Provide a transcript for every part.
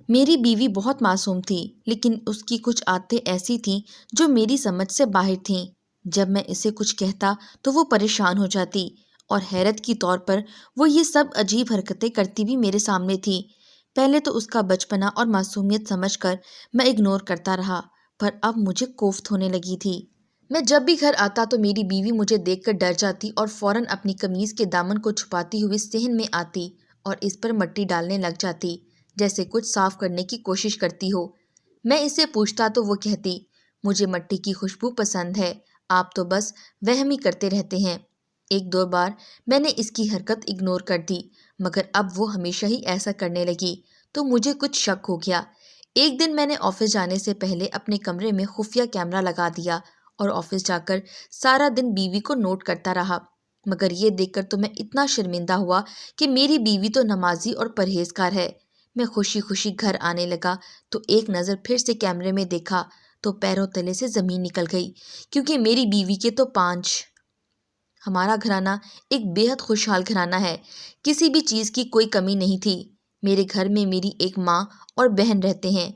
میری بیوی بہت معصوم تھی، لیکن اس کی کچھ عادتیں ایسی تھیں جو میری سمجھ سے باہر تھیں۔ جب میں اسے کچھ کہتا تو وہ پریشان ہو جاتی، اور حیرت کی طور پر وہ یہ سب عجیب حرکتیں کرتی بھی میرے سامنے تھی۔ پہلے تو اس کا بچپنا اور معصومیت سمجھ کر میں اگنور کرتا رہا، پر اب مجھے کوفت ہونے لگی تھی۔ میں جب بھی گھر آتا تو میری بیوی مجھے دیکھ کر ڈر جاتی اور فوراً اپنی قمیض کے دامن کو چھپاتی ہوئی صحن میں آتی اور اس پر مٹی ڈالنے لگ جاتی، جیسے کچھ صاف کرنے کی کوشش کرتی ہو۔ میں اسے پوچھتا تو وہ کہتی، مجھے مٹی کی خوشبو پسند ہے، آپ تو بس وہم ہی کرتے رہتے ہیں۔ ایک دو بار میں نے اس کی حرکت اگنور کر دی، مگر اب وہ ہمیشہ ہی ایسا کرنے لگی تو مجھے کچھ شک ہو گیا۔ ایک دن میں نے آفس جانے سے پہلے اپنے کمرے میں خفیہ کیمرہ لگا دیا اور آفس جا کر سارا دن بیوی کو نوٹ کرتا رہا، مگر یہ دیکھ کر تو میں اتنا شرمندہ ہوا کہ میری بیوی تو نمازی اور پرہیزگار ہے۔ میں خوشی خوشی گھر آنے لگا تو ایک نظر پھر سے کیمرے میں دیکھا تو پیروں تلے سے زمین نکل گئی، کیونکہ میری بیوی کے تو 5۔ ہمارا گھرانہ ایک بے حد خوشحال گھرانہ ہے، کسی بھی چیز کی کوئی کمی نہیں تھی۔ میرے گھر میں میری ایک ماں اور بہن رہتے ہیں۔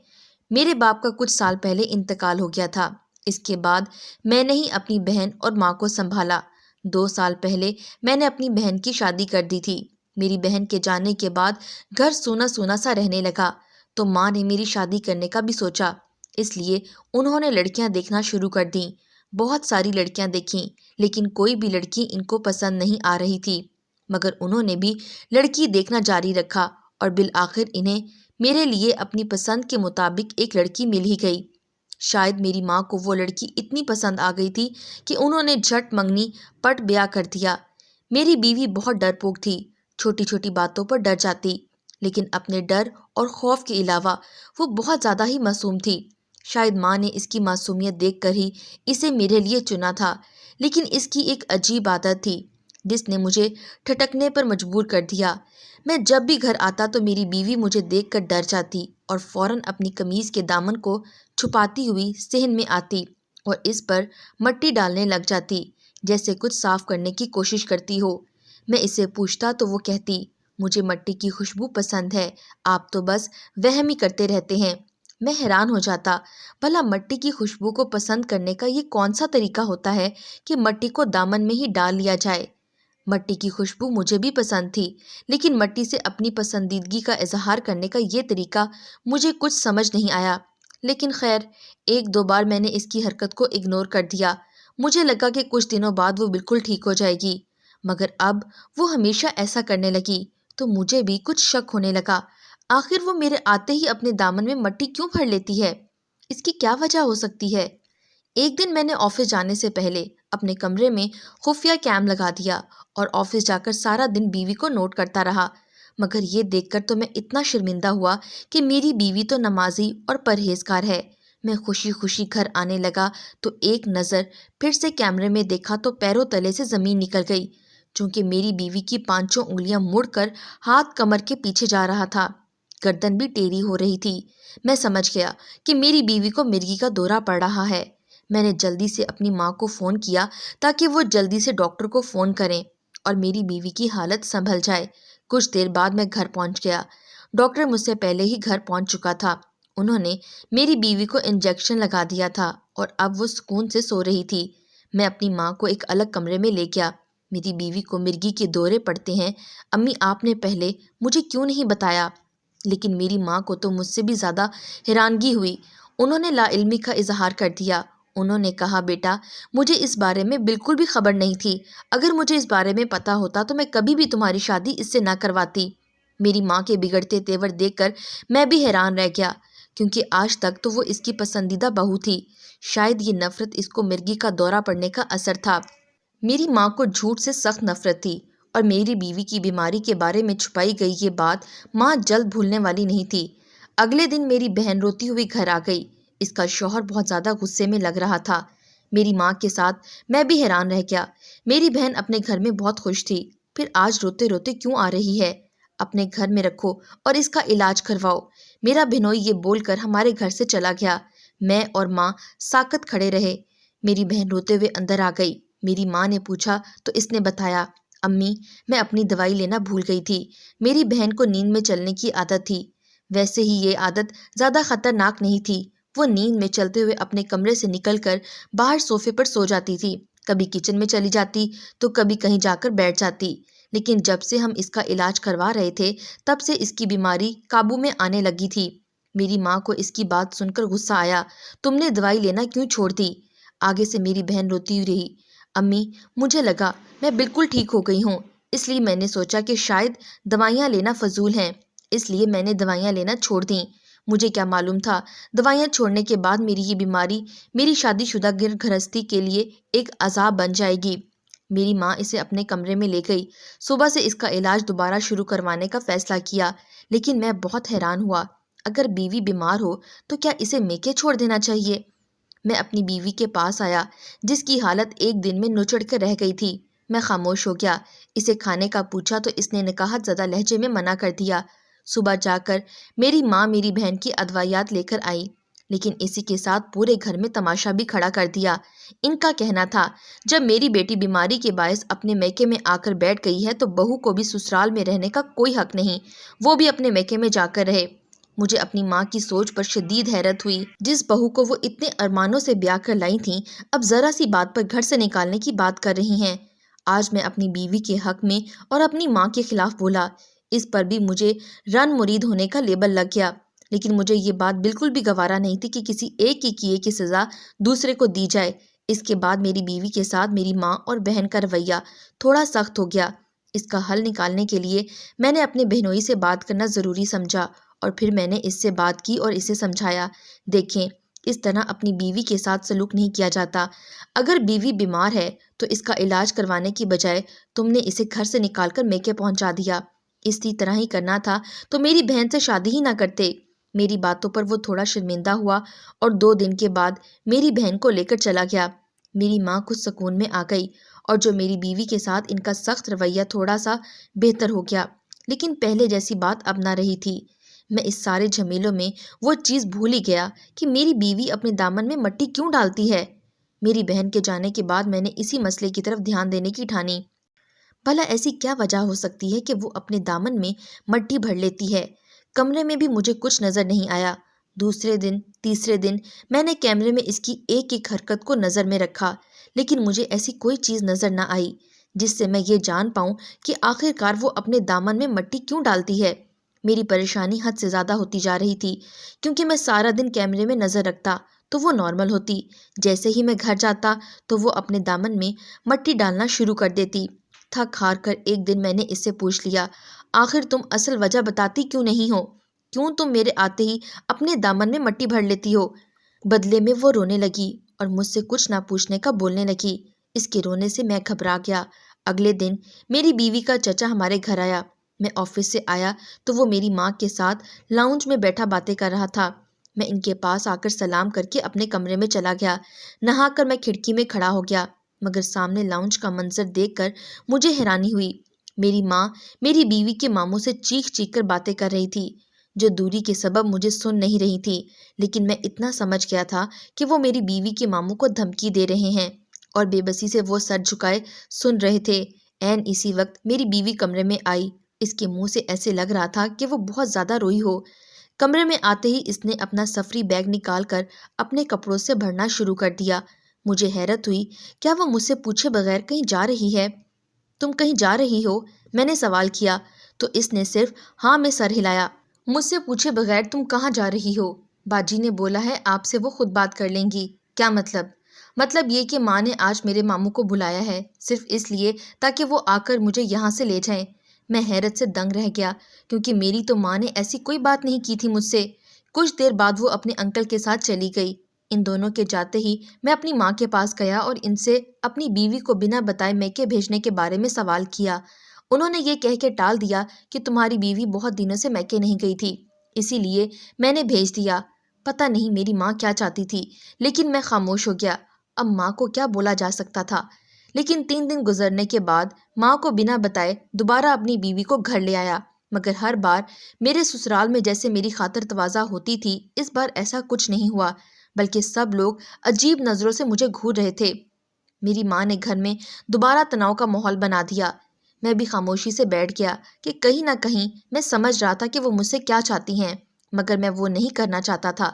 میرے باپ کا کچھ سال پہلے انتقال ہو گیا تھا۔ اس کے بعد میں نے ہی اپنی بہن اور ماں کو سنبھالا۔ 2 سال پہلے میں نے اپنی بہن کی شادی کر دی تھی۔ میری بہن کے جانے کے بعد گھر سونا سونا سا رہنے لگا، تو ماں نے میری شادی کرنے کا بھی سوچا، اس لیے انہوں نے لڑکیاں دیکھنا شروع کر دیں۔ بہت ساری لڑکیاں دیکھیں، لیکن کوئی بھی لڑکی ان کو پسند نہیں آ رہی تھی، مگر انہوں نے بھی لڑکی دیکھنا جاری رکھا اور بالآخر انہیں میرے لیے اپنی پسند کے مطابق ایک لڑکی مل ہی گئی۔ شاید میری ماں کو وہ لڑکی اتنی پسند آ گئی تھی کہ انہوں نے جھٹ منگنی پٹ بیاہ کر دیا۔ میری بیوی بہت ڈرپوک تھی، چھوٹی چھوٹی باتوں پر ڈر جاتی، لیکن اپنے ڈر اور خوف کے علاوہ وہ بہت زیادہ ہی معصوم تھی۔ شاید ماں نے اس کی معصومیت دیکھ کر ہی اسے میرے لیے چنا تھا، لیکن اس کی ایک عجیب عادت تھی جس نے مجھے ٹھٹکنے پر مجبور کر دیا۔ میں جب بھی گھر آتا تو میری بیوی مجھے دیکھ کر ڈر جاتی اور فوراً اپنی قمیض کے دامن کو چھپاتی ہوئی صحن میں آتی اور اس پر مٹی ڈالنے لگ جاتی، جیسے کچھ صاف کرنے کی کوشش کرتی ہو۔ میں اسے پوچھتا تو وہ کہتی، مجھے مٹی کی خوشبو پسند ہے، آپ تو بس وہم ہی کرتے رہتے ہیں۔ میں حیران ہو جاتا، بھلا مٹی کی خوشبو کو پسند کرنے کا یہ کون سا طریقہ ہوتا ہے کہ مٹی کو دامن میں ہی ڈال لیا جائے۔ مٹی کی خوشبو مجھے بھی پسند تھی، لیکن مٹی سے اپنی پسندیدگی کا اظہار کرنے کا یہ طریقہ مجھے کچھ سمجھ نہیں آیا۔ لیکن خیر، ایک دو بار میں نے اس کی حرکت کو اگنور کر دیا۔ مجھے لگا کہ کچھ دنوں بعد وہ بالکل ٹھیک ہو جائے گی، مگر اب وہ ہمیشہ ایسا کرنے لگی تو مجھے بھی کچھ شک ہونے لگا۔ آخر وہ میرے آتے ہی اپنے دامن میں مٹی کیوں بھر لیتی ہے؟ اس کی کیا وجہ ہو سکتی ہے؟ ایک دن میں نے آفس جانے سے پہلے اپنے کمرے میں خفیہ کیم لگا دیا اور آفس جا کر سارا دن بیوی کو نوٹ کرتا رہا، مگر یہ دیکھ کر تو میں اتنا شرمندہ ہوا کہ میری بیوی تو نمازی اور پرہیزگار ہے۔ میں خوشی خوشی گھر آنے لگا تو ایک نظر پھر سے کیمرے میں دیکھا تو پیروں تلے سے زمین نکل گئی، چونکہ میری بیوی کی 5 انگلیاں مڑ کر ہاتھ کمر کے پیچھے جا رہا تھا، گردن بھی ٹیڑھی ہو رہی تھی۔ میں سمجھ گیا کہ میری بیوی کو مرگی کا دورہ پڑ رہا ہے۔ میں نے جلدی سے اپنی ماں کو فون کیا تاکہ وہ جلدی سے ڈاکٹر کو فون کریں اور میری بیوی کی حالت سنبھل جائے۔ کچھ دیر بعد میں گھر پہنچ گیا۔ ڈاکٹر مجھ سے پہلے ہی گھر پہنچ چکا تھا۔ انہوں نے میری بیوی کو انجیکشن لگا دیا تھا اور اب وہ سکون سے سو رہی تھی۔ میں اپنی ماں کو ایک الگ کمرے میں لے گیا۔ میری بیوی کو مرگی کے دورے پڑتے ہیں، امی آپ نے پہلے مجھے کیوں نہیں بتایا؟ لیکن میری ماں کو تو مجھ سے بھی زیادہ حیرانگی ہوئی۔ انہوں نے لا علمی کا اظہار کر دیا۔ انہوں نے کہا، بیٹا مجھے اس بارے میں بالکل بھی خبر نہیں تھی، اگر مجھے اس بارے میں پتا ہوتا تو میں کبھی بھی تمہاری شادی اس سے نہ کرواتی۔ میری ماں کے بگڑتے تیور دیکھ کر میں بھی حیران رہ گیا، کیونکہ آج تک تو وہ اس کی پسندیدہ بہو تھی۔ شاید یہ نفرت اس کو مرگی کا دورہ پڑنے کا اثر تھا۔ میری ماں کو جھوٹ سے سخت نفرت تھی اور میری بیوی کی بیماری کے بارے میں چھپائی گئی یہ بات ماں جلد بھولنے والی نہیں تھی۔ اگلے دن میری بہن روتی ہوئی گھر آ گئی۔ اس کا شوہر بہت زیادہ غصے میں لگ رہا تھا۔ میری ماں کے ساتھ میں بھی حیران رہ گیا۔ میری بہن اپنے گھر میں بہت خوش تھی، پھر آج روتے روتے کیوں آ رہی ہے؟ اپنے گھر میں رکھو اور اس کا علاج کرواؤ، میرا بہنوئی یہ بول کر ہمارے گھر سے چلا گیا۔ میں اور ماں ساکت کھڑے رہے۔ میری بہن روتے ہوئے اندر آ گئی۔ میری ماں نے پوچھا تو اس نے بتایا، امی میں اپنی دوائی لینا بھول گئی تھی۔ میری بہن کو نیند میں چلنے کی عادت تھی، ویسے ہی یہ عادت زیادہ خطرناک نہیں تھی۔ وہ نیند میں چلتے ہوئے اپنے کمرے سے نکل کر باہر صوفے پر سو جاتی تھی، کبھی کچن میں چلی جاتی تو کبھی کہیں جا کر بیٹھ جاتی۔ لیکن جب سے ہم اس کا علاج کروا رہے تھے تب سے اس کی بیماری قابو میں آنے لگی تھی۔ میری ماں کو اس کی بات سن کر غصہ آیا۔ تم نے دوائی لینا کیوں چھوڑ دی؟ آگے سے میری بہن روتی ہوئی رہی۔ امی، مجھے لگا میں بالکل ٹھیک ہو گئی ہوں، اس لیے میں نے سوچا کہ شاید دوائیاں لینا فضول ہیں، اس لیے میں نے دوائیاں لینا چھوڑ دیں۔ مجھے کیا معلوم تھا دوائیاں چھوڑنے کے بعد میری یہ بیماری میری شادی شدہ گھرستی کے لیے ایک عذاب بن جائے گی۔ میری ماں اسے اپنے کمرے میں لے گئی۔ صبح سے اس کا علاج دوبارہ شروع کروانے کا فیصلہ کیا، لیکن میں بہت حیران ہوا۔ اگر بیوی بیمار ہو تو کیا اسے میکے چھوڑ دینا چاہیے؟ میں اپنی بیوی کے پاس آیا جس کی حالت ایک دن میں نچڑ کر رہ گئی تھی۔ میں خاموش ہو گیا۔ اسے کھانے کا پوچھا تو اس نے نکاحت زدہ لہجے میں منع کر دیا۔ صبح جا کر میری ماں میری بہن کی ادویات لے کر آئی، لیکن اسی کے ساتھ پورے گھر میں تماشا بھی کھڑا کر دیا۔ ان کا کہنا تھا جب میری بیٹی بیماری کے باعث اپنے میکے میں آ کر بیٹھ گئی ہے تو بہو کو بھی سسرال میں رہنے کا کوئی حق نہیں، وہ بھی اپنے میکے میں جا کر رہے۔ مجھے اپنی ماں کی سوچ پر شدید حیرت ہوئی۔ جس بہو کو وہ اتنے ارمانوں سے بیاہ کر لائی تھیں اب ذرا سی بات پر گھر سے نکالنے کی بات کر رہی ہیں۔ آج میں اپنی بیوی کے حق میں اور اپنی ماں کے خلاف بولا۔ اس پر بھی مجھے رن مرید ہونے کا لیبل لگ گیا، لیکن مجھے یہ بات بالکل بھی گوارا نہیں تھی کہ کسی ایک کے کیے کی سزا دوسرے کو دی جائے۔ اس کے بعد میری بیوی کے ساتھ میری ماں اور بہن کا رویہ تھوڑا سخت ہو گیا۔ اس کا حل نکالنے کے لیے میں نے اپنے بہنوئی سے بات کرنا ضروری سمجھا، اور پھر میں نے اس سے بات کی اور اسے سمجھایا، دیکھیں اس طرح اپنی بیوی کے ساتھ سلوک نہیں کیا جاتا۔ اگر بیوی بیمار ہے تو اس کا علاج کروانے کی بجائے تم نے اسے گھر سے نکال کر میکے پہنچا دیا۔ اسی طرح ہی کرنا تھا تو میری بہن سے شادی ہی نہ کرتے۔ میری باتوں پر وہ تھوڑا شرمندہ ہوا اور 2 دن کے بعد میری بہن کو لے کر چلا گیا۔ میری ماں کچھ سکون میں آ گئی اور جو میری بیوی کے ساتھ ان کا سخت رویہ تھوڑا سا بہتر ہو گیا، لیکن پہلے جیسی بات اب نہ رہی تھی۔ میں اس سارے جھمیلوں میں وہ چیز بھول ہی گیا کہ میری بیوی اپنے دامن میں مٹی کیوں ڈالتی ہے۔ میری بہن کے جانے کے بعد میں نے اسی مسئلے کی طرف دھیان دینے کی ٹھانی۔ بھلا ایسی کیا وجہ ہو سکتی ہے کہ وہ اپنے دامن میں مٹی بھر لیتی ہے؟ کمرے میں بھی مجھے کچھ نظر نہیں آیا۔ دوسرے دن، تیسرے دن میں نے کیمرے میں اس کی ایک ایک حرکت کو نظر میں رکھا، لیکن مجھے ایسی کوئی چیز نظر نہ آئی جس سے میں یہ جان پاؤں کہ آخر کار وہ اپنے دامن میں مٹی کیوں ڈالتی ہے۔ میری پریشانی حد سے زیادہ ہوتی جا رہی تھی، کیونکہ میں سارا دن کیمرے میں نظر رکھتا تو وہ نارمل ہوتی، جیسے ہی میں گھر جاتا تو وہ اپنے دامن میں مٹی ڈالنا شروع کر دیتی۔ تھک ہار کر ایک دن میں نے اس سے پوچھ لیا، آخر تم اصل وجہ بتاتی کیوں نہیں ہو؟ کیوں تم میرے آتے ہی اپنے دامن میں مٹی بھر لیتی ہو؟ بدلے میں وہ رونے لگی اور مجھ سے کچھ نہ پوچھنے کا بولنے لگی۔ اس کے رونے سے میں گھبرا گیا۔ اگلے دن میری بیوی کا چچا ہمارے گھر آیا۔ میں آفس سے آیا تو وہ میری ماں کے ساتھ لاؤنج میں بیٹھا باتیں کر رہا تھا۔ میں ان کے پاس آ کر سلام کر کے اپنے کمرے میں چلا گیا۔ نہا کر میں کھڑکی میں کھڑا ہو گیا، مگر سامنے لاؤنج کا منظر دیکھ کر مجھے حیرانی ہوئی۔ میری ماں میری بیوی کے ماموں سے چیخ چیخ کر باتیں کر رہی تھی، جو دوری کے سبب مجھے سن نہیں رہی تھی، لیکن میں اتنا سمجھ گیا تھا کہ وہ میری بیوی کے ماموں کو دھمکی دے رہے ہیں، اور بے بسی سے وہ سر جھکائے سن رہے تھے۔ عین اسی وقت میری بیوی کمرے میں آئی۔ اس کے منہ سے ایسے لگ رہا تھا کہ وہ بہت زیادہ روئی ہو۔ کمرے میں آتے ہی اس نے اپنا سفری بیگ نکال کر اپنے کپڑوں سے بھرنا شروع کر دیا۔ مجھے حیرت ہوئی، کیا وہ مجھ سے پوچھے بغیر کہیں جا رہی ہے؟ تم کہیں جا رہی ہو؟ میں نے سوال کیا تو اس نے صرف ہاں میں سر ہلایا۔ مجھ سے پوچھے بغیر تم کہاں جا رہی ہو؟ باجی نے بولا ہے آپ سے وہ خود بات کر لیں گی۔ کیا مطلب؟ مطلب یہ کہ ماں نے آج میرے ماموں کو بلایا ہے، صرف اس لیے تاکہ وہ آ کر مجھے یہاں سے لے جائیں۔ میں حیرت سے دنگ رہ گیا، کیونکہ میری تو ماں نے ایسی کوئی بات نہیں کی تھی مجھ سے۔ کچھ دیر بعد وہ اپنے انکل کے ساتھ چلی گئی۔ ان دونوں کے جاتے ہی میں اپنی ماں کے پاس گیا اور ان سے اپنی بیوی کو بنا بتائے میکے بھیجنے کے بارے میں سوال کیا۔ انہوں نے یہ کہہ کے ٹال دیا کہ تمہاری بیوی بہت دنوں سے میکے نہیں گئی تھی، اسی لیے میں نے بھیج دیا۔ پتہ نہیں میری ماں کیا چاہتی تھی، لیکن میں خاموش ہو گیا۔ اب ماں کو کیا بولا جا سکتا تھا؟ لیکن 3 دن گزرنے کے بعد ماں کو بنا بتائے دوبارہ اپنی بیوی کو گھر لے آیا، مگر ہر بار میرے سسرال میں جیسے میری خاطر تواضع ہوتی تھی، اس بار ایسا کچھ نہیں ہوا، بلکہ سب لوگ عجیب نظروں سے مجھے گھور رہے تھے۔ میری ماں نے گھر میں دوبارہ تناؤ کا ماحول بنا دیا۔ میں بھی خاموشی سے بیٹھ گیا کہ کہیں نہ کہیں میں سمجھ رہا تھا کہ وہ مجھ سے کیا چاہتی ہیں۔ مگر میں وہ نہیں کرنا چاہتا تھا۔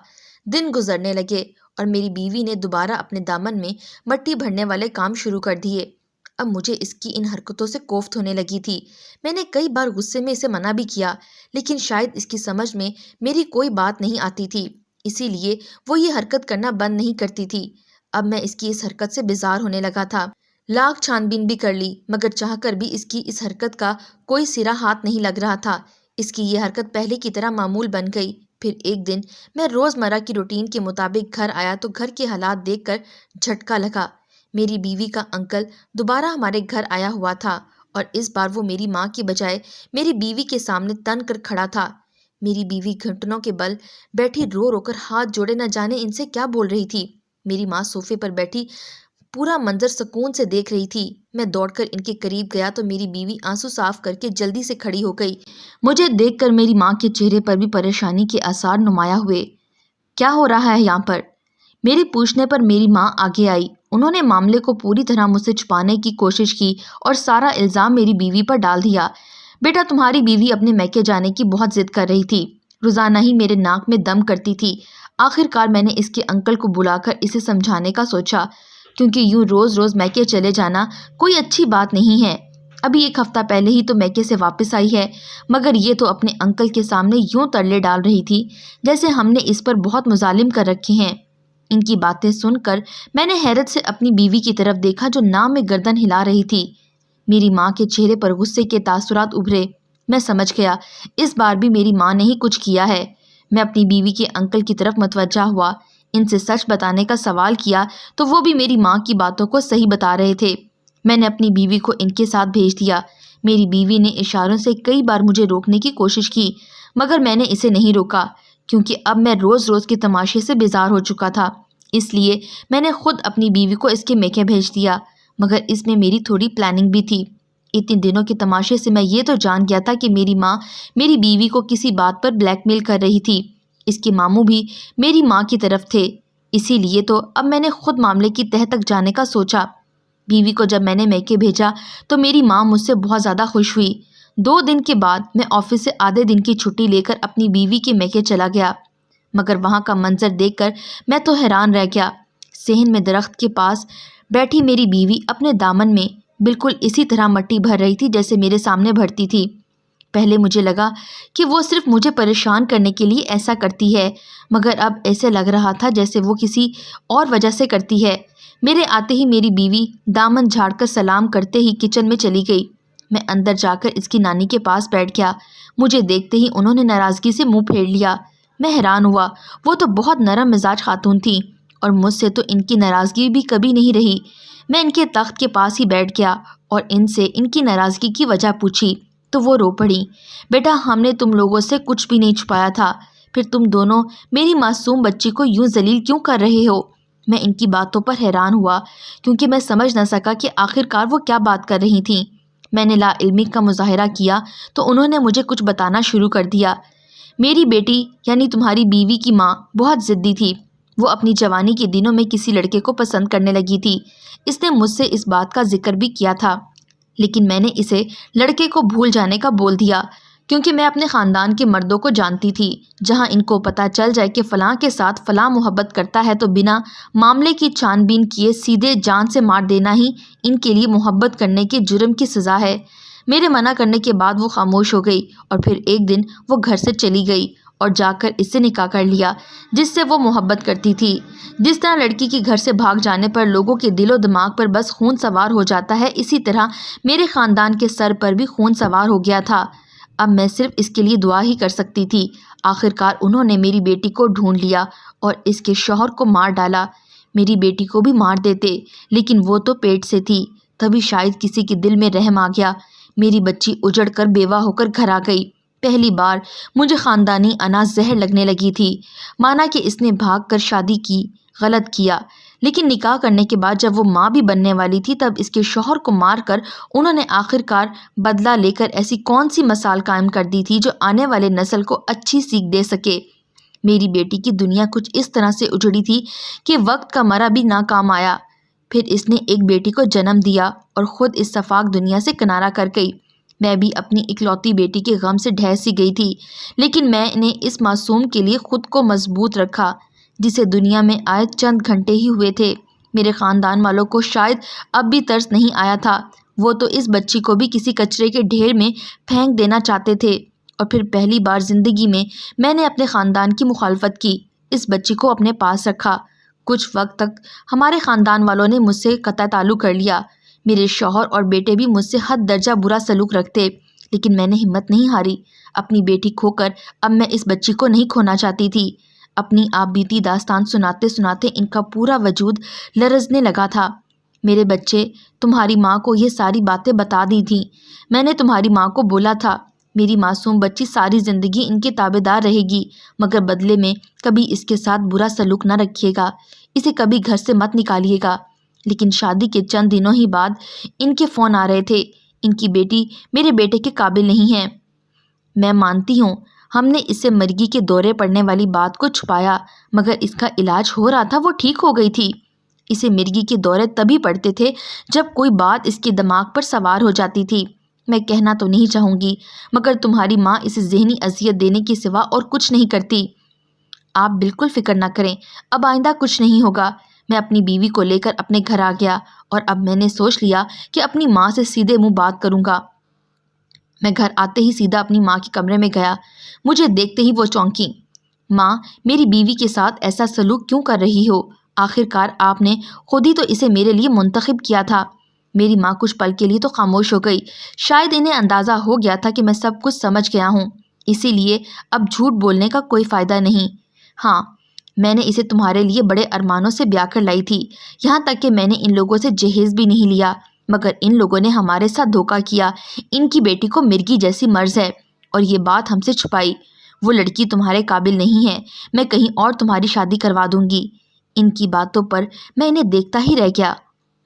دن گزرنے لگے اور میری بیوی نے دوبارہ اپنے دامن میں مٹی بھرنے والے کام شروع کر دیے۔ اب مجھے اس کی ان حرکتوں سے کوفت ہونے لگی تھی۔ میں نے کئی بار غصے میں اسے منع بھی کیا، لیکن شاید اس کی سمجھ میں میری کوئی بات نہیں آتی تھی، اسی لیے وہ یہ حرکت کرنا بند نہیں کرتی تھی۔ اب میں اس کی اس حرکت سے بیزار ہونے لگا تھا۔ لاکھ چھان بین بھی کر لی، مگر چاہ کر بھی اس کی اس حرکت کا کوئی سرا ہاتھ نہیں لگ رہا تھا۔ اس کی یہ حرکت پہلے کی طرح معمول بن گئی۔ پھر ایک دن میں روزمرہ کی روٹین کے مطابق گھر آیا تو گھر کے حالات دیکھ کر جھٹکا لگا۔ میری بیوی کا انکل دوبارہ ہمارے گھر آیا ہوا تھا اور اس بار وہ میری ماں کی بجائے میری بیوی کے سامنے تن کر کھڑا تھا۔ میری بیوی گھٹنوں کے بل بیٹھی رو رو کر ہاتھ جوڑے نہ جانے ان سے کیا بول رہی تھی۔ میری ماں صوفے پر بیٹھی پورا منظر سکون سے دیکھ رہی تھی۔ میں دوڑ کر ان کے قریب گیا تو میری بیوی آنسو صاف کر کے جلدی سے کھڑی ہو گئی۔ مجھے دیکھ کر میری ماں کے چہرے پر بھی پریشانی کے آثار نمایاں ہوئے۔ کیا ہو رہا ہے یہاں پر؟ میری پوچھنے پر میری ماں آگے آئی۔ انہوں نے معاملے کو پوری طرح مجھ سے چھپانے کی کوشش کی اور سارا الزام میری بیوی پر ڈال دیا۔ بیٹا، تمہاری بیوی اپنے میکے جانے کی بہت ضد کر رہی تھی، روزانہ ہی میرے ناک میں دم کرتی تھی۔ آخر کار میں نے اس کے انکل کو بلا کر اسے سمجھانے کا سوچا، کیونکہ یوں روز روز میکے چلے جانا کوئی اچھی بات نہیں ہے۔ ابھی ایک ہفتہ پہلے ہی تو میکے سے واپس آئی ہے، مگر یہ تو اپنے انکل کے سامنے یوں ترلے ڈال رہی تھی جیسے ہم نے اس پر بہت مظالم کر رکھے ہیں۔ ان کی باتیں سن کر میں نے حیرت سے اپنی بیوی کی طرف دیکھا جو نام میں گردن ہلا رہی تھی۔ میری ماں کے چہرے پر غصے کے تاثرات ابھرے۔ میں سمجھ گیا اس بار بھی میری ماں نے ہی کچھ کیا ہے۔ میں اپنی بیوی کے انکل کی طرف متوجہ ہوا۔ ان سے سچ بتانے کا سوال کیا تو وہ بھی میری ماں کی باتوں کو صحیح بتا رہے تھے۔ میں نے اپنی بیوی کو ان کے ساتھ بھیج دیا۔ میری بیوی نے اشاروں سے کئی بار مجھے روکنے کی کوشش کی، مگر میں نے اسے نہیں روکا، کیونکہ اب میں روز روز کے تماشے سے بیزار ہو چکا تھا۔ اس لیے میں نے خود اپنی بیوی کو اس کے میکے بھیج دیا، مگر اس میں میری تھوڑی پلاننگ بھی تھی۔ اتنے دنوں کے تماشے سے میں یہ تو جان گیا تھا کہ میری ماں میری بیوی کو کسی بات پر بلیک میل کر رہی تھی۔ اس کے ماموں بھی میری ماں کی طرف تھے، اسی لیے تو اب میں نے خود معاملے کی تہہ تک جانے کا سوچا۔ بیوی کو جب میں نے میکے بھیجا تو میری ماں مجھ سے بہت زیادہ خوش ہوئی۔ 2 دن کے بعد میں آفس سے آدھے دن کی چھٹی لے کر اپنی بیوی کے میکے چلا گیا، مگر وہاں کا منظر دیکھ کر میں تو حیران رہ گیا۔ صحن میں درخت کے پاس بیٹھی میری بیوی اپنے دامن میں بالکل اسی طرح مٹی بھر رہی تھی جیسے میرے سامنے بھرتی تھی۔ پہلے مجھے لگا کہ وہ صرف مجھے پریشان کرنے کے لیے ایسا کرتی ہے، مگر اب ایسے لگ رہا تھا جیسے وہ کسی اور وجہ سے کرتی ہے۔ میرے آتے ہی میری بیوی دامن جھاڑ کر سلام کرتے ہی کچن میں چلی گئی۔ میں اندر جا کر اس کی نانی کے پاس بیٹھ گیا۔ مجھے دیکھتے ہی انہوں نے ناراضگی سے منہ پھیر لیا۔ میں حیران ہوا، وہ تو بہت نرم مزاج خاتون تھیں اور مجھ سے تو ان کی ناراضگی بھی کبھی نہیں رہی۔ میں ان کے تخت کے پاس ہی بیٹھ گیا اور ان سے ان کی ناراضگی کی وجہ پوچھی تو وہ رو پڑی۔ بیٹا، ہم نے تم لوگوں سے کچھ بھی نہیں چھپایا تھا، پھر تم دونوں میری معصوم بچی کو یوں ذلیل کیوں کر رہے ہو؟ میں ان کی باتوں پر حیران ہوا، کیونکہ میں سمجھ نہ سکا کہ آخر کار وہ کیا بات کر رہی تھیں۔ میں نے لا علمی کا مظاہرہ کیا تو انہوں نے مجھے کچھ بتانا شروع کر دیا۔ میری بیٹی یعنی تمہاری بیوی کی ماں بہت ضدی تھی۔ وہ اپنی جوانی کے دنوں میں کسی لڑکے کو پسند کرنے لگی تھی۔ اس نے مجھ سے اس بات کا ذکر بھی کیا تھا، لیکن میں نے اسے لڑکے کو بھول جانے کا بول دیا، کیونکہ میں اپنے خاندان کے مردوں کو جانتی تھی۔ جہاں ان کو پتہ چل جائے کہ فلاں کے ساتھ فلاں محبت کرتا ہے تو بنا معاملے کی چھان بین کیے سیدھے جان سے مار دینا ہی ان کے لیے محبت کرنے کے جرم کی سزا ہے۔ میرے منع کرنے کے بعد وہ خاموش ہو گئی اور پھر ایک دن وہ گھر سے چلی گئی اور جا کر اس سے نکاح کر لیا جس سے وہ محبت کرتی تھی۔ جس طرح لڑکی کی گھر سے بھاگ جانے پر لوگوں کے دل و دماغ پر بس خون سوار ہو جاتا ہے، اسی طرح میرے خاندان کے سر پر بھی خون سوار ہو گیا تھا۔ اب میں صرف اس کے لیے دعا ہی کر سکتی تھی۔ آخر کار انہوں نے میری بیٹی کو ڈھونڈ لیا اور اس کے شوہر کو مار ڈالا۔ میری بیٹی کو بھی مار دیتے، لیکن وہ تو پیٹ سے تھی، تبھی شاید کسی کے دل میں رحم آ گیا۔ میری بچی اجڑ کر بیوہ ہو کر گھر آ گئی۔ پہلی بار مجھے خاندانی انا زہر لگنے لگی تھی، مانا کہ اس نے بھاگ کر شادی کی، غلط کیا، لیکن نکاح کرنے کے بعد جب وہ ماں بھی بننے والی تھی تب اس کے شوہر کو مار کر انہوں نے آخر کار بدلہ لے کر ایسی کون سی مثال قائم کر دی تھی جو آنے والے نسل کو اچھی سیکھ دے سکے۔ میری بیٹی کی دنیا کچھ اس طرح سے اجڑی تھی کہ وقت کا مرا بھی ناکام آیا۔ پھر اس نے ایک بیٹی کو جنم دیا اور خود اس سفاک دنیا سے کنارہ کر گئی۔ میں بھی اپنی اکلوتی بیٹی کے غم سے ڈھہ سی گئی تھی، لیکن میں نے اس معصوم کے لیے خود کو مضبوط رکھا جسے دنیا میں آئے چند گھنٹے ہی ہوئے تھے۔ میرے خاندان والوں کو شاید اب بھی ترس نہیں آیا تھا، وہ تو اس بچی کو بھی کسی کچرے کے ڈھیر میں پھینک دینا چاہتے تھے۔ اور پھر پہلی بار زندگی میں نے اپنے خاندان کی مخالفت کی، اس بچی کو اپنے پاس رکھا۔ کچھ وقت تک ہمارے خاندان والوں نے مجھ سے قطع تعلق کر لیا، میرے شوہر اور بیٹے بھی مجھ سے حد درجہ برا سلوک رکھتے، لیکن میں نے ہمت نہیں ہاری۔ اپنی بیٹی کھو کر اب میں اس بچی کو نہیں کھونا چاہتی تھی۔ اپنی آپ بیتی داستان سناتے سناتے ان کا پورا وجود لرزنے لگا تھا۔ میرے بچے، تمہاری ماں کو یہ ساری باتیں بتا دی تھیں۔ میں نے تمہاری ماں کو بولا تھا میری معصوم بچی ساری زندگی ان کے تابع دار رہے گی، مگر بدلے میں کبھی اس کے ساتھ برا سلوک نہ رکھیے گا، اسے کبھی گھر سے مت نکالیے گا۔ لیکن شادی کے چند دنوں ہی بعد ان کے فون آ رہے تھے، ان کی بیٹی میرے بیٹے کے قابل نہیں ہے۔ میں مانتی ہوں ہم نے اسے مرگی کے دورے پڑنے والی بات کو چھپایا، مگر اس کا علاج ہو رہا تھا، وہ ٹھیک ہو گئی تھی۔ اسے مرگی کے دورے تبھی پڑتے تھے جب کوئی بات اس کے دماغ پر سوار ہو جاتی تھی۔ میں کہنا تو نہیں چاہوں گی، مگر تمہاری ماں اسے ذہنی اذیت دینے کے سوا اور کچھ نہیں کرتی۔ آپ بالکل فکر نہ کریں، اب آئندہ کچھ نہیں ہوگا۔ میں اپنی بیوی کو لے کر اپنے گھر آ گیا اور اب میں نے سوچ لیا کہ اپنی ماں سے سیدھے منہ بات کروں گا۔ میں گھر آتے ہی سیدھا اپنی ماں کے کمرے میں گیا، مجھے دیکھتے ہی وہ چونکی۔ ماں، میری بیوی کے ساتھ ایسا سلوک کیوں کر رہی ہو؟ آخر کار آپ نے خود ہی تو اسے میرے لیے منتخب کیا تھا۔ میری ماں کچھ پل کے لیے تو خاموش ہو گئی، شاید انہیں اندازہ ہو گیا تھا کہ میں سب کچھ سمجھ گیا ہوں، اسی لیے اب جھوٹ بولنے کا کوئی فائدہ نہیں۔ ہاں، میں نے اسے تمہارے لیے بڑے ارمانوں سے بیاہ کر لائی تھی، یہاں تک کہ میں نے ان لوگوں سے جہیز بھی نہیں لیا، مگر ان لوگوں نے ہمارے ساتھ دھوکہ کیا۔ ان کی بیٹی کو مرگی جیسی مرض ہے اور یہ بات ہم سے چھپائی۔ وہ لڑکی تمہارے قابل نہیں ہے، میں کہیں اور تمہاری شادی کروا دوں گی۔ ان کی باتوں پر میں انہیں دیکھتا ہی رہ گیا۔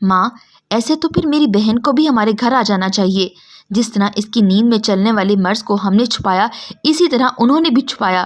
ماں، ایسے تو پھر میری بہن کو بھی ہمارے گھر آ جانا چاہیے، جس طرح اس کی نیند میں چلنے والی مرض کو ہم نے چھپایا، اسی طرح انہوں نے بھی چھپایا۔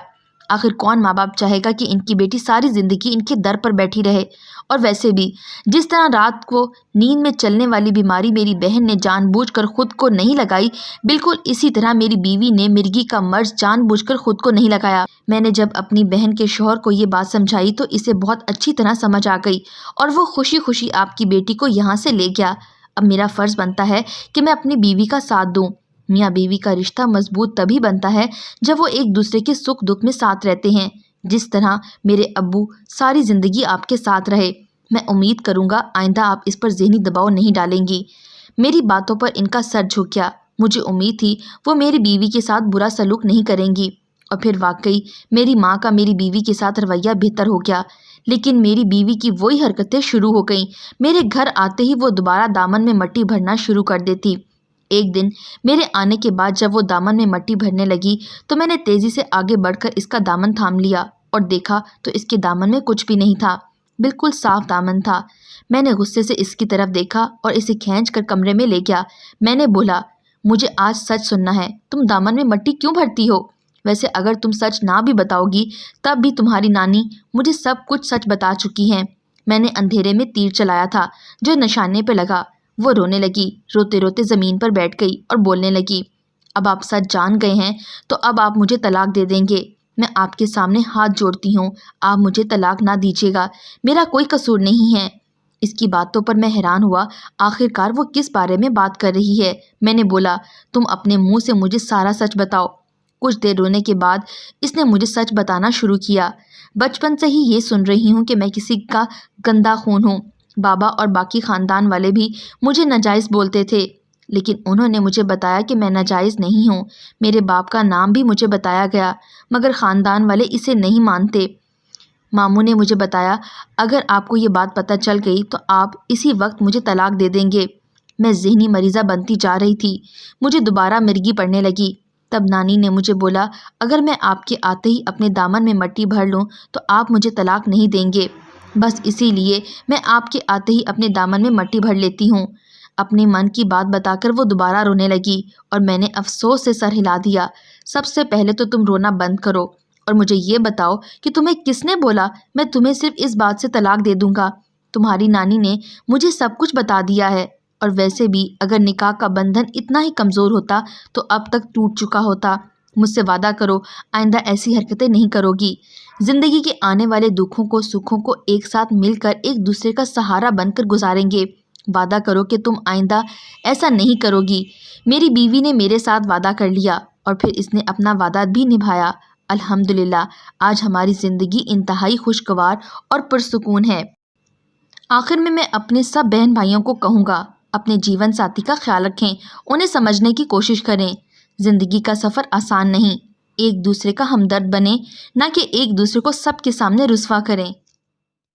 آخر کون ماں باپ چاہے گا کہ ان کی بیٹی ساری زندگی ان کے در پر بیٹھی رہے؟ اور ویسے بھی جس طرح رات کو نیند میں چلنے والی بیماری میری بہن نے جان بوجھ کر خود کو نہیں لگائی، بالکل اسی طرح میری بیوی نے مرگی کا مرض جان بوجھ کر خود کو نہیں لگایا۔ میں نے جب اپنی بہن کے شوہر کو یہ بات سمجھائی تو اسے بہت اچھی طرح سمجھ آ گئی اور وہ خوشی خوشی آپ کی بیٹی کو یہاں سے لے گیا۔ اب میرا فرض بنتا ہے کہ میں اپنی بیوی کا ساتھ دوں۔ میاں بیوی کا رشتہ مضبوط تبھی بنتا ہے جب وہ ایک دوسرے کے سکھ دکھ میں ساتھ رہتے ہیں، جس طرح میرے ابو ساری زندگی آپ کے ساتھ رہے۔ میں امید کروں گا آئندہ آپ اس پر ذہنی دباؤ نہیں ڈالیں گی۔ میری باتوں پر ان کا سر جھک گیا۔ مجھے امید تھی وہ میری بیوی کے ساتھ برا سلوک نہیں کریں گی، اور پھر واقعی میری ماں کا میری بیوی کے ساتھ رویہ بہتر ہو گیا، لیکن میری بیوی کی وہی حرکتیں شروع ہو گئیں۔ میرے گھر آتے ہی وہ دوبارہ دامن میں مٹی بھرنا شروع کر دیتی۔ ایک دن میرے آنے کے بعد جب وہ دامن میں مٹی بھرنے لگی تو میں نے تیزی سے آگے بڑھ کر اس کا دامن تھام لیا اور دیکھا تو اس کے دامن میں کچھ بھی نہیں تھا، بالکل صاف دامن تھا۔ میں نے غصے سے اس کی طرف دیکھا اور اسے کھینچ کر کمرے میں لے گیا۔ میں نے بولا، مجھے آج سچ سننا ہے، تم دامن میں مٹی کیوں بھرتی ہو؟ ویسے اگر تم سچ نہ بھی بتاؤ گی تب بھی تمہاری نانی مجھے سب کچھ سچ بتا چکی ہیں۔ میں نے اندھیرے میں تیر چلایا تھا جو نشانے پہ لگا۔ وہ رونے لگی، روتے روتے زمین پر بیٹھ گئی اور بولنے لگی، اب آپ سچ جان گئے ہیں تو اب آپ مجھے طلاق دے دیں گے۔ میں آپ کے سامنے ہاتھ جوڑتی ہوں، آپ مجھے طلاق نہ دیجیے گا، میرا کوئی قصور نہیں ہے۔ اس کی باتوں پر میں حیران ہوا، آخر کار وہ کس بارے میں بات کر رہی ہے؟ میں نے بولا، تم اپنے منہ سے مجھے سارا سچ بتاؤ۔ کچھ دیر رونے کے بعد اس نے مجھے سچ بتانا شروع کیا۔ بچپن سے ہی یہ سن رہی ہوں کہ میں کسی کا گندا خون ہوں۔ بابا اور باقی خاندان والے بھی مجھے ناجائز بولتے تھے، لیکن انہوں نے مجھے بتایا کہ میں ناجائز نہیں ہوں۔ میرے باپ کا نام بھی مجھے بتایا گیا، مگر خاندان والے اسے نہیں مانتے۔ ماموں نے مجھے بتایا، اگر آپ کو یہ بات پتہ چل گئی تو آپ اسی وقت مجھے طلاق دے دیں گے۔ میں ذہنی مریضہ بنتی جا رہی تھی، مجھے دوبارہ مرگی پڑنے لگی۔ تب نانی نے مجھے بولا، اگر میں آپ کے آتے ہی اپنے دامن میں مٹی بھر لوں تو آپ مجھے طلاق نہیں دیں گے، بس اسی لیے میں آپ کے آتے ہی اپنے دامن میں مٹی بھر لیتی ہوں۔ اپنے من کی بات بتا کر وہ دوبارہ رونے لگی اور میں نے افسوس سے سر ہلا دیا۔ سب سے پہلے تو تم رونا بند کرو اور مجھے یہ بتاؤ کہ تمہیں کس نے بولا میں تمہیں صرف اس بات سے طلاق دے دوں گا؟ تمہاری نانی نے مجھے سب کچھ بتا دیا ہے۔ اور ویسے بھی اگر نکاح کا بندھن اتنا ہی کمزور ہوتا تو اب تک ٹوٹ چکا ہوتا۔ مجھ سے وعدہ کرو آئندہ ایسی حرکتیں نہیں کرو گی۔ زندگی کے آنے والے دکھوں کو سکھوں کو ایک ساتھ مل کر ایک دوسرے کا سہارا بن کر گزاریں گے۔ وعدہ کرو کہ تم آئندہ ایسا نہیں کرو گی۔ میری بیوی نے میرے ساتھ وعدہ کر لیا اور پھر اس نے اپنا وعدہ بھی نبھایا۔ الحمدللہ آج ہماری زندگی انتہائی خوشگوار اور پرسکون ہے۔ آخر میں اپنے سب بہن بھائیوں کو کہوں گا، اپنے جیون ساتھی کا خیال رکھیں، انہیں سمجھنے کی کوشش کریں۔ زندگی کا سفر آسان نہیں، ایک دوسرے کا ہمدرد بنیں، نہ کہ ایک دوسرے کو سب کے سامنے رسوا کریں۔